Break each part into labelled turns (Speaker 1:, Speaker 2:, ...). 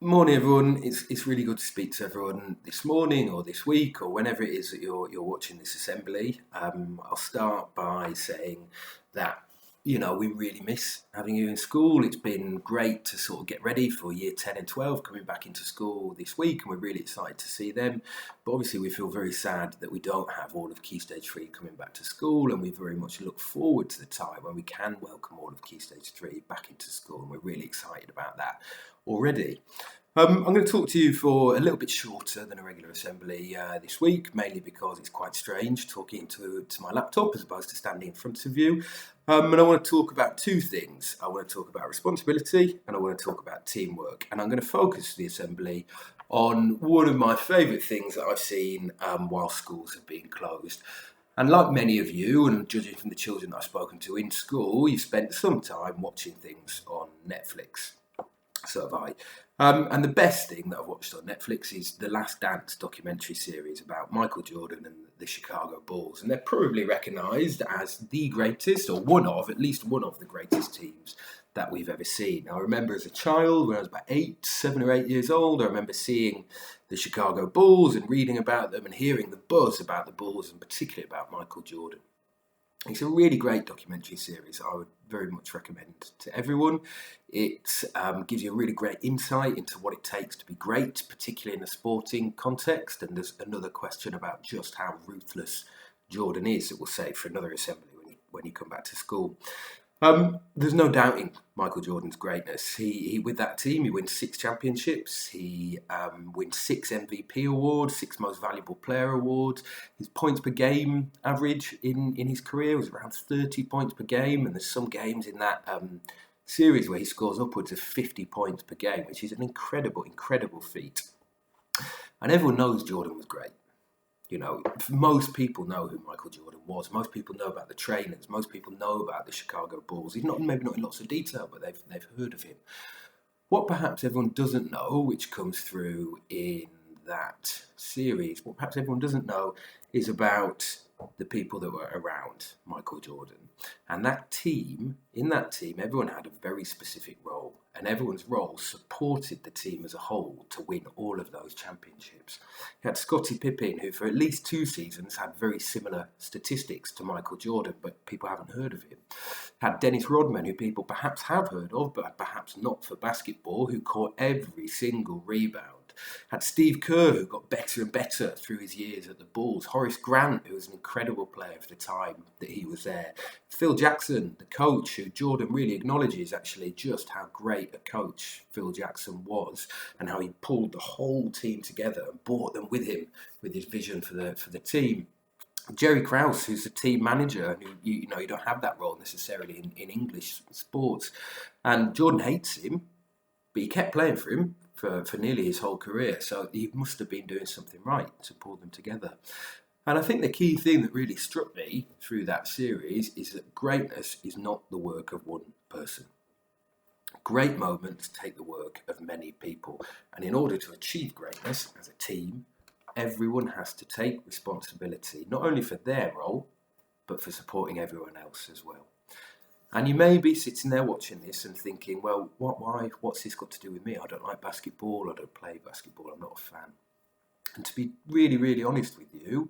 Speaker 1: Morning, everyone. It's really good to speak to everyone this morning or this week or whenever it is that you're watching this assembly. I'll start by saying that we really miss having you in school. It's been great to sort of get ready for year 10 and 12 coming back into school this week, and we're really excited to see them. But obviously, we feel very sad that we don't have all of Key Stage 3 coming back to school, and we very much look forward to the time when we can welcome all of Key Stage 3 back into school, and we're really excited about that already. I'm going to talk to you for a little bit shorter than a regular assembly this week, mainly because it's quite strange talking to my laptop as opposed to standing in front of you. And I want to talk about two things. I want to talk about responsibility and I want to talk about teamwork. And I'm going to focus the assembly on one of my favourite things that I've seen while schools have been closed. And like many of you, and judging from the children that I've spoken to in school, you've spent some time watching things on Netflix. So have I. And the best thing that I've watched on Netflix is the Last Dance documentary series about Michael Jordan and the Chicago Bulls. And they're probably recognised as the greatest, or at least one of the greatest teams that we've ever seen. Now, I remember as a child, when I was about 7 or 8 years old, I remember seeing the Chicago Bulls and reading about them and hearing the buzz about the Bulls and particularly about Michael Jordan. It's a really great documentary series I would very much recommend to everyone. It gives you a really great insight into what it takes to be great, particularly in a sporting context. And there's another question about just how ruthless Jordan is that we'll save for another assembly when you come back to school. There's no doubting Michael Jordan's greatness. He with that team, he wins 6 championships. He wins 6 MVP awards, 6 Most Valuable Player awards. His points per game average in his career was around 30 points per game, and there's some games in that series where he scores upwards of 50 points per game, which is an incredible feat. And everyone knows Jordan was great. Most people know who Michael Jordan was. Most people know about the trainers. Most people know about the Chicago Bulls. He's maybe not in lots of detail, but they've heard of him. What perhaps everyone doesn't know, which comes through in that series, what perhaps everyone doesn't know is about the people that were around Michael Jordan. And in that team, everyone had a very specific role, and everyone's role supported the team as a whole to win all of those championships. You had Scottie Pippen, who for at least 2 seasons had very similar statistics to Michael Jordan, but people haven't heard of him. Had Dennis Rodman, who people perhaps have heard of, but perhaps not for basketball, who caught every single rebound. Had Steve Kerr, who got better and better through his years at the Bulls. Horace Grant, who was an incredible player for the time that he was there. Phil Jackson, the coach, who Jordan really acknowledges actually just how great a coach Phil Jackson was and how he pulled the whole team together and brought them with him with his vision for the team. Jerry Krause, who's the team manager, who you don't have that role necessarily in English sports. And Jordan hates him, but he kept playing for him for nearly his whole career. So he must have been doing something right to pull them together. And I think the key thing that really struck me through that series is that greatness is not the work of one person. Great moments take the work of many people. And in order to achieve greatness as a team, everyone has to take responsibility, not only for their role, but for supporting everyone else as well. And you may be sitting there watching this and thinking, well, why? What's this got to do with me? I don't like basketball. I don't play basketball. I'm not a fan. And to be really, really honest with you,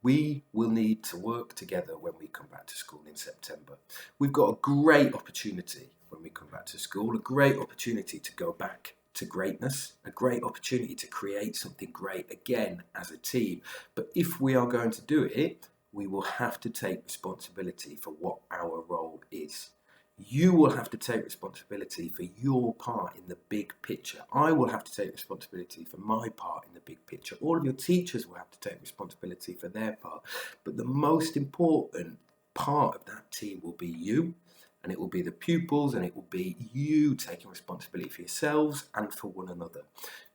Speaker 1: we will need to work together when we come back to school in September. We've got a great opportunity when we come back to school, a great opportunity to go back to greatness, a great opportunity to create something great again as a team. But if we are going to do it, we will have to take responsibility for what our role is. You will have to take responsibility for your part in the big picture. I will have to take responsibility for my part in the big picture. All of your teachers will have to take responsibility for their part. But the most important part of that team will be you, and it will be the pupils, and it will be you taking responsibility for yourselves and for one another.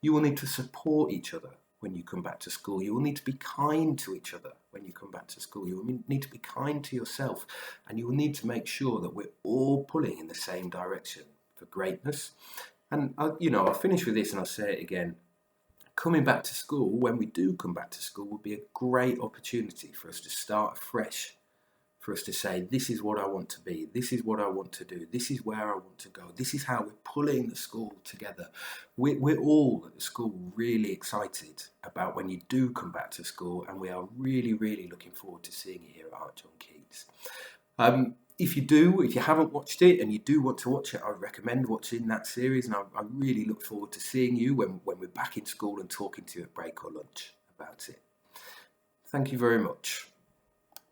Speaker 1: You will need to support each other when you come back to school. You will need to be kind to each other when you come back to school. You will need to be kind to yourself, and you will need to make sure that we're all pulling in the same direction for greatness. And I'll finish with this and I'll say it again. Coming back to school, when we do come back to school, will be a great opportunity for us to start afresh for us to say, this is what I want to be, this is what I want to do, this is where I want to go, this is how we're pulling the school together. We're all at the school really excited about when you do come back to school, and we are really, really looking forward to seeing you here at Art John Keats. If you haven't watched it and you do want to watch it, I recommend watching that series, and I really look forward to seeing you when we're back in school and talking to you at break or lunch about it. Thank you very much.